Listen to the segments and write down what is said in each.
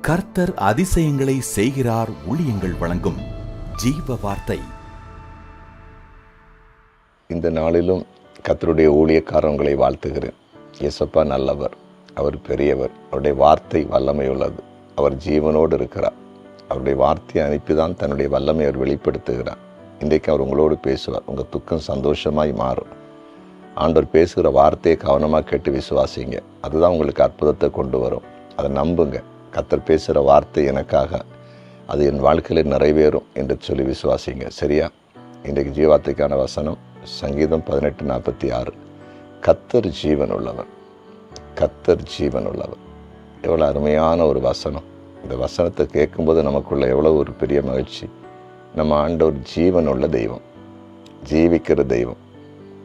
கர்த்தர் அதிசயங்களை செய்கிறார் ஊழியங்கள் வழங்கும் ஜீவ வார்த்தை. இந்த நாளிலும் கர்த்தருடைய ஊழியக்காரங்களை வாழ்த்துகிறேன். இயேசப்பா நல்லவர், அவர் பெரியவர், அவருடைய வார்த்தை வல்லமை உள்ளது. அவர் ஜீவனோடு இருக்கிறார். அவருடைய வார்த்தையை அனுப்பிதான் தன்னுடைய வல்லமை அவர் வெளிப்படுத்துகிறார். இன்றைக்கு அவர் உங்களோடு பேசுவார். உங்கள் துக்கம் சந்தோஷமாய் மாறும். ஆண்டவர் பேசுகிற வார்த்தையை கவனமாக கேட்டு விசுவாசிங்க. அதுதான் உங்களுக்கு அற்புதத்தை கொண்டு வரும். அதை நம்புங்க. கர்த்தர் பேசுகிற வார்த்தை எனக்காக, அது என் வாழ்க்கையில் நிறைவேறும் என்று சொல்லி விசுவாசிங்க. சரியா? இன்றைக்கு ஜீவார்த்தைக்கான வசனம் சங்கீதம் 18:46. கர்த்தர் ஜீவன் உள்ளவர், கர்த்தர் ஜீவன் உள்ளவர். எவ்வளோ அருமையான ஒரு வசனம். இந்த வசனத்தை கேட்கும்போது நமக்குள்ள எவ்வளோ ஒரு பெரிய மகிழ்ச்சி. நம்ம ஆண்டவர் ஜீவன் உள்ள தெய்வம், ஜீவிக்கிற தெய்வம்.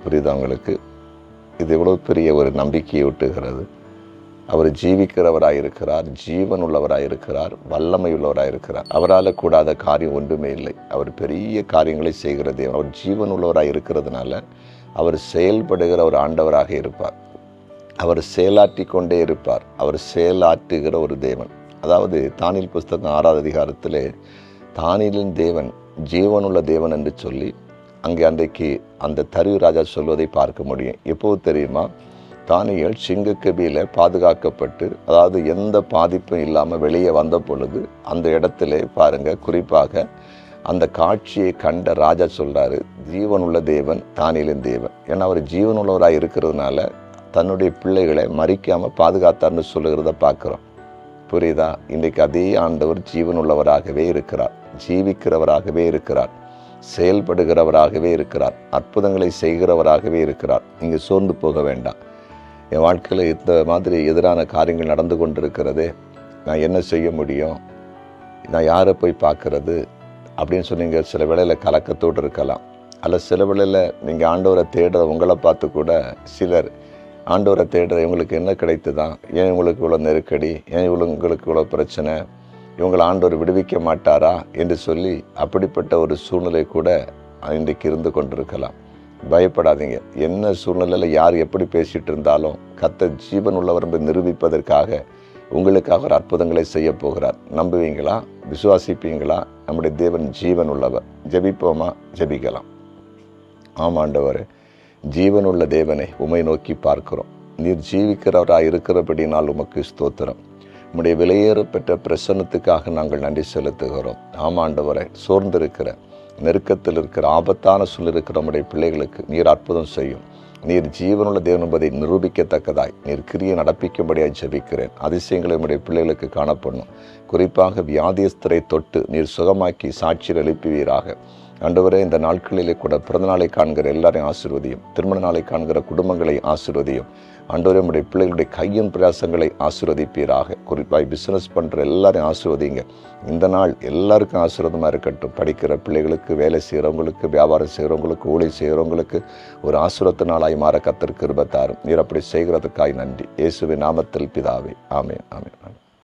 புரியுது அவங்களுக்கு? இது எவ்வளோ பெரிய ஒரு நம்பிக்கையை ஊட்டுகிறது. அவர் ஜீவிக்கிறவராயிருக்கிறார், ஜீவன் உள்ளவராயிருக்கிறார், வல்லமை உள்ளவராயிருக்கிறார். அவரால் கூடாத காரியம் ஒன்றுமே இல்லை. அவர் பெரிய காரியங்களை செய்கிற தேவன். அவர் ஜீவன் உள்ளவராக இருக்கிறதுனால அவர் செயல்படுகிற ஒரு ஆண்டவராக இருப்பார். அவர் செயலாற்றி கொண்டே இருப்பார். அவர் செயலாற்றுகிற ஒரு தேவன். அதாவது தானியேல் புஸ்தகம் 6ஆவது அதிகாரத்திலே தானியேலின் தேவன் ஜீவனுள்ள தேவன் என்று சொல்லி அங்கே அன்றைக்கு அந்த தரியு ராஜா சொல்வதை பார்க்க முடியும். எப்போது தெரியுமா? தானியேல் சிங்கக்கபியில் பாதுகாக்கப்பட்டு, அதாவது எந்த பாதிப்பும் இல்லாமல் வெளியே வந்த பொழுது அந்த இடத்துல பாருங்க, குறிப்பாக அந்த காட்சியை கண்ட ராஜா சொல்றாரு, ஜீவனுள்ள தேவன் தானியேலின் தேவன். ஏன்னா அவர் ஜீவனுள்ளவராக இருக்கிறதுனால தன்னுடைய பிள்ளைகளை மறிக்காமல் பாதுகாத்தார்னு சொல்லுகிறத பார்க்குறோம். புரியுதா? இன்றைக்கு அதே ஆண்டவர் ஜீவனுள்ளவராகவே இருக்கிறார், ஜீவிக்கிறவராகவே இருக்கிறார், செயல்படுகிறவராகவே இருக்கிறார், அற்புதங்களை செய்கிறவராகவே இருக்கிறார். நீங்கள் சோர்ந்து போக வேண்டாம். என் வாழ்க்கையில் இந்த மாதிரி எதிரான காரியங்கள் நடந்து கொண்டிருக்கிறதே, நான் என்ன செய்ய முடியும், நான் யாரை போய் பார்க்கறது அப்படின்னு சொன்னீங்க. சில வேளையில் கலக்கத்தோடு இருக்கலாம். அல்ல சில வேளையில் நீங்கள் ஆண்டவரை தேடுற உங்களை பார்த்து கூட சிலர் ஆண்டவரை தேடுற இவங்களுக்கு என்ன கிடைத்துதான், ஏன் இவங்களுக்கு இவ்வளோ நெருக்கடி, ஏன் உங்களுக்கு இவ்வளோ பிரச்சனை, இவங்களை ஆண்டவர் விடுவிக்க மாட்டாரா என்று சொல்லி அப்படிப்பட்ட ஒரு சூழ்நிலை கூட இன்றைக்கு இருந்து கொண்டிருக்கலாம். பயப்படாதீங்க. என்ன சூழ்நிலையில் யார் எப்படி பேசிகிட்டு இருந்தாலும் கர்த்தர் ஜீவன் உள்ளவர் என்று நிரூபிப்பதற்காக உங்களுக்காக ஒரு அற்புதங்களை செய்ய போகிறார். நம்புவீங்களா? விசுவாசிப்பீங்களா? நம்முடைய தேவன் ஜீவன் உள்ளவர். ஜெபிப்போமா? ஜெபிக்கலாம். ஆமாண்டவர், ஜீவனுள்ள தேவனை உம்மை நோக்கி பார்க்கிறோம். நீர் ஜீவிக்கிறவராக இருக்கிறபடினால் உமக்கு ஸ்தோத்திரம். உம்முடைய விலையேறப்பெற்ற பிரசன்னத்துக்காக நாங்கள் நன்றி செலுத்துகிறோம். ஆமாண்டவரை, சோர்ந்திருக்கிற, நெருக்கத்தில் இருக்கிற, ஆபத்தான சூழல் இருக்கிற நம்முடைய பிள்ளைகளுக்கு நீர் அற்புதம் செய்யும். நீர் ஜீவனுள்ள தேவன் என்பதை நிரூபிக்கத்தக்கதாய் நீர் கிரியை நடப்பிக்கும்படியாக ஜெபிக்கிறேன். அதிசயங்களை நம்முடைய பிள்ளைகளுக்கு காணப்படணும். குறிப்பாக வியாதியஸ்தரை தொட்டு நீர் சுகமாக்கி சாட்சியில் எழுப்புவீராக. ஆண்டவரே, இந்த நாட்களிலே கூட பிறந்த நாளை காண்கிற எல்லாரையும் ஆசீர்வதியும். திருமண நாளை காண்கிற குடும்பங்களை ஆசீர்வதியும். ஆண்டவரே, நம்முடைய பிள்ளைகளுடைய கையின் பிரயாசங்களை ஆசீர்வதிப்பீராக. குறிப்பாக பிஸ்னஸ் பண்ணுற எல்லாரையும் ஆசீர்வதிங்க. இந்த நாள் எல்லாருக்கும் ஆசீர்வாதமாக இருக்கட்டும். படிக்கிற பிள்ளைகளுக்கு, வேலை செய்கிறவங்களுக்கு, வியாபாரம் செய்கிறவங்களுக்கு, ஊழியம் செய்கிறவங்களுக்கு ஒரு ஆசீர்வாத நாளாய் மாற கர்த்தர் கிருபை தாரும். நீர் அப்படி செய்கிறதுக்காய் நன்றி. இயேசுவின் நாமத்தில் பிதாவே. ஆமென், ஆமென், ஆமென்.